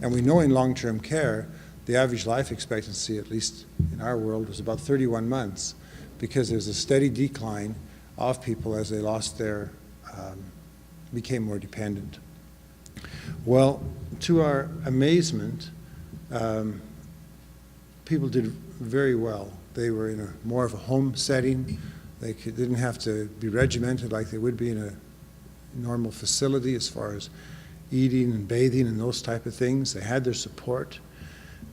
And we know in long-term care, the average life expectancy, at least in our world, was about 31 months, because there's a steady decline of people as they lost their, became more dependent. Well, to our amazement, people did very well. They were in more of a home setting. They didn't have to be regimented like they would be in a normal facility as far as eating and bathing and those type of things. They had their support.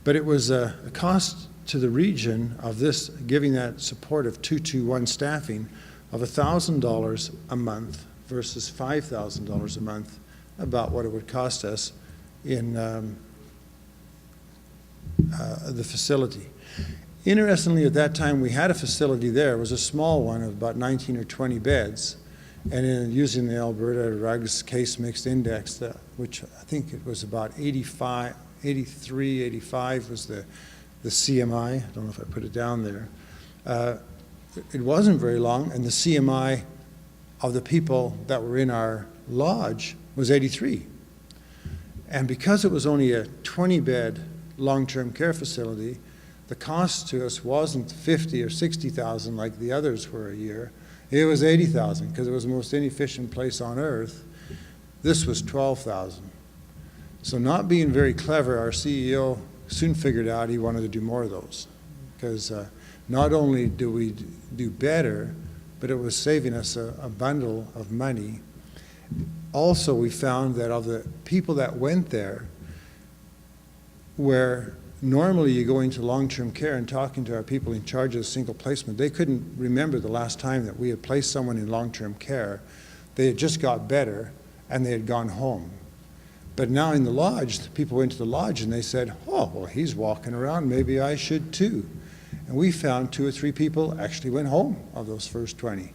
But it was a cost to the region of this, giving that support of 2-to-1 staffing of $1,000 a month versus $5,000 a month, about what it would cost us in the facility. Interestingly, at that time, we had a facility there. It was a small one of about 19 or 20 beds. And using the Alberta RUGS case mixed index, which I think it was about 85, 83, 85 was the CMI. I don't know if I put it down there. It wasn't very long, and the CMI of the people that were in our lodge was 83. And because it was only a 20-bed long-term care facility, the cost to us wasn't 50 or 60,000 like the others were a year. It was 80,000 because it was the most inefficient place on earth. This was 12,000. So not being very clever, our CEO soon figured out he wanted to do more of those, because not only do we do better, but it was saving us a bundle of money. Also, we found that of the people that went there, where normally you go into long-term care and talking to our people in charge of the single placement, they couldn't remember the last time that we had placed someone in long-term care. They had just got better and they had gone home. But now in the lodge, the people went to the lodge and they said, oh, well, he's walking around, maybe I should too. And we found 2 or 3 people actually went home of those first 20.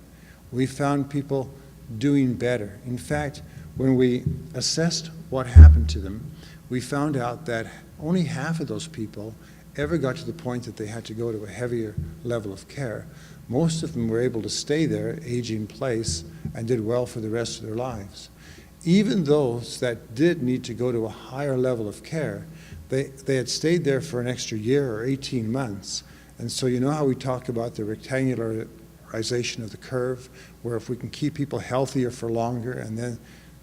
We found people doing better. In fact, when we assessed what happened to them, we found out that only half of those people ever got to the point that they had to go to a heavier level of care. Most of them were able to stay there, age in place, and did well for the rest of their lives. Even those that did need to go to a higher level of care, they had stayed there for an extra year or 18 months. And so you know how we talk about the rectangularization of the curve, where if we can keep people healthier for longer and then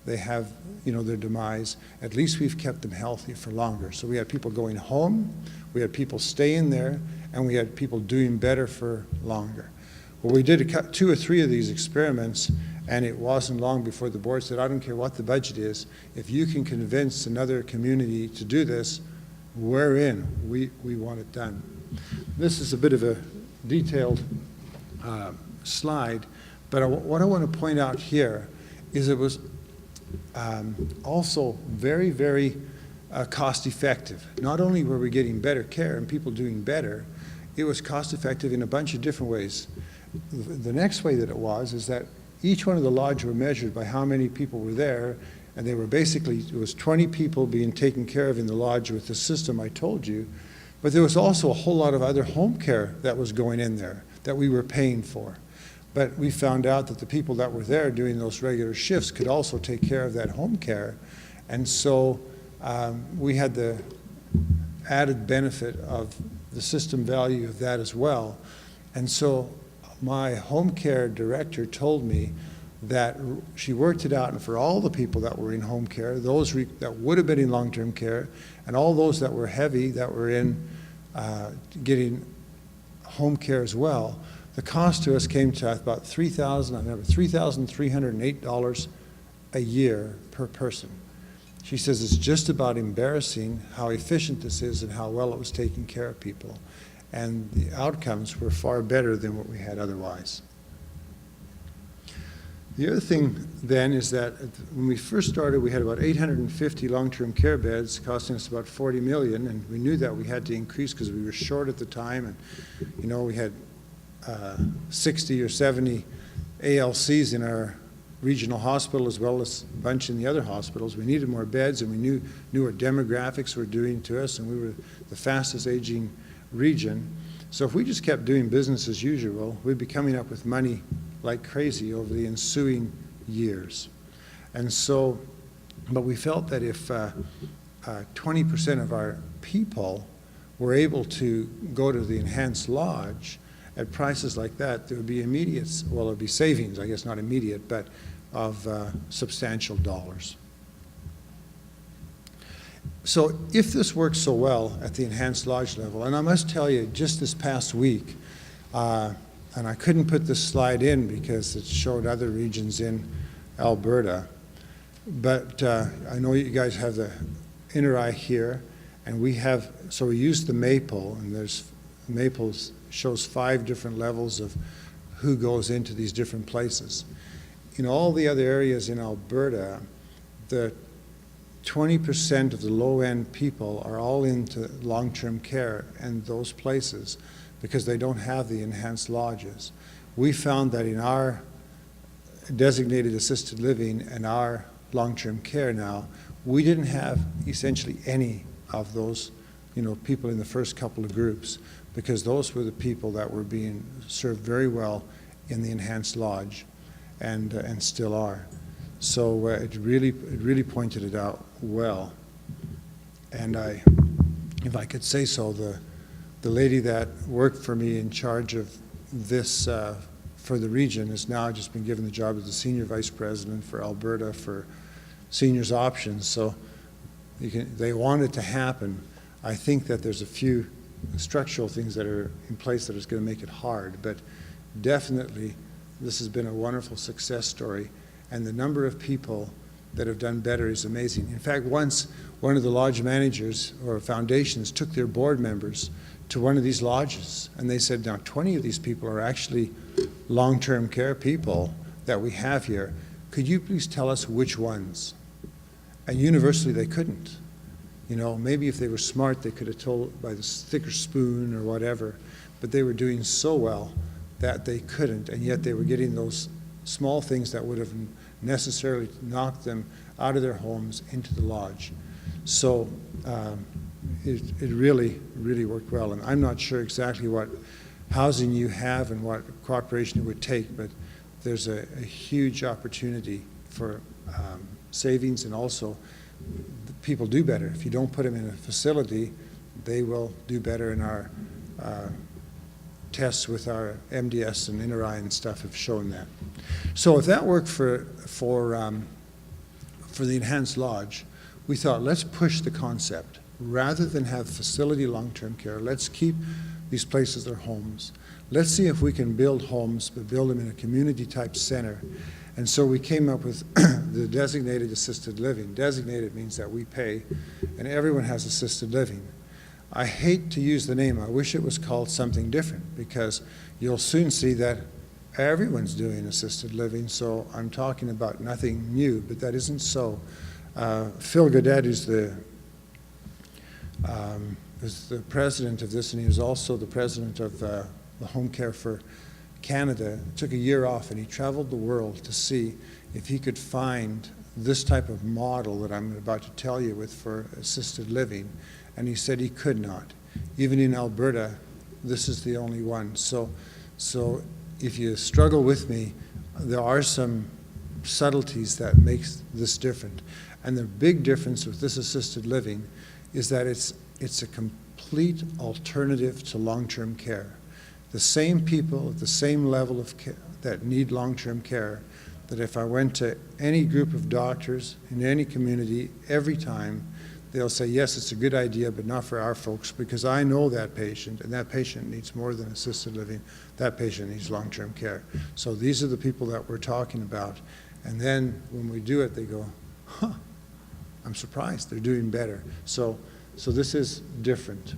they have, you know, their demise, at least we've kept them healthy for longer. So we had people going home, we had people staying there, and we had people doing better for longer. Well, we did 2 or 3 of these experiments, and it wasn't long before the board said, I don't care what the budget is, if you can convince another community to do this, we're in. We want it done. This is a bit of a detailed slide, but what I want to point out here is it was also very, very cost effective. Not only were we getting better care and people doing better, it was cost effective in a bunch of different ways. The next way that it was is that each one of the lodge were measured by how many people were there, and they were basically, it was 20 people being taken care of in the lodge with the system I told you, but there was also a whole lot of other home care that was going in there that we were paying for. But we found out that the people that were there doing those regular shifts could also take care of that home care. And so we had the added benefit of the system value of that as well. And so my home care director told me that she worked it out, and for all the people that were in home care, those that would have been in long-term care, and all those that were heavy, that were in getting home care as well, the cost to us came to about $3,308 a year per person. She says it's just about embarrassing how efficient this is and how well it was taking care of people. And the outcomes were far better than what we had otherwise. The other thing then is that when we first started, we had about 850 long-term care beds costing us about $40 million, and we knew that we had to increase because we were short at the time, and you know, we had 60 or 70 ALCs in our regional hospital as well as a bunch in the other hospitals. We needed more beds, and we knew what demographics were doing to us, and we were the fastest aging region. So if we just kept doing business as usual, we'd be coming up with money like crazy over the ensuing years. And so, but we felt that if 20% of our people were able to go to the enhanced lodge at prices like that, there would be immediate, well, it would be savings, I guess not immediate, but of substantial dollars. So if this works so well at the enhanced lodge level, and I must tell you, just this past week, and I couldn't put this slide in because it showed other regions in Alberta, but I know you guys have the inner eye here, and we have, so we used the maple, and there's maples shows 5 different levels of who goes into these different places. In all the other areas in Alberta, the 20% of the low-end people are all into long-term care and those places because they don't have the enhanced lodges. We found that in our designated assisted living and our long-term care now, we didn't have essentially any of those, people in the first couple of groups, because those were the people that were being served very well in the enhanced lodge, and still are. So it really pointed it out well. And if I could say so, the lady that worked for me in charge of this for the region has now just been given the job as the senior vice president for Alberta for seniors options. So they want it to happen. I think that there's a few structural things that are in place that is going to make it hard, but definitely this has been a wonderful success story, and the number of people that have done better is amazing. In fact, once one of the lodge managers or foundations took their board members to one of these lodges, and they said, now 20 of these people are actually long-term care people that we have here. Could you please tell us which ones? And universally they couldn't. Maybe if they were smart, they could have told by the thicker spoon or whatever, but they were doing so well that they couldn't, and yet they were getting those small things that would have necessarily knocked them out of their homes into the lodge. So it really, really worked well, and I'm not sure exactly what housing you have and what cooperation it would take, but there's a huge opportunity for savings, and also people do better. If you don't put them in a facility, they will do better, in our tests with our MDS and inner eye and stuff have shown that. So if that worked for the enhanced lodge, we thought, let's push the concept. Rather than have facility long-term care, let's keep these places their homes. Let's see if we can build homes, but build them in a community-type center. And so we came up with the designated assisted living. Designated means that we pay, and everyone has assisted living. I hate to use the name. I wish it was called something different, because you'll soon see that everyone's doing assisted living, so I'm talking about nothing new, but that isn't so. Phil Godet, who's the president of this, and he was also the president of the Home Care for Canada, took a year off and he traveled the world to see if he could find this type of model that I'm about to tell you with for assisted living, and he said he could not. Even in Alberta, this is the only one. So if you struggle with me, there are some subtleties that makes this different. And the big difference with this assisted living is that it's a complete alternative to long-term care. The same people at the same level of care that need long-term care, that if I went to any group of doctors in any community, every time, they'll say, yes, it's a good idea, but not for our folks, because I know that patient, and that patient needs more than assisted living. That patient needs long-term care. So these are the people that we're talking about. And then when we do it, they go, huh, I'm surprised, they're doing better. So this is different.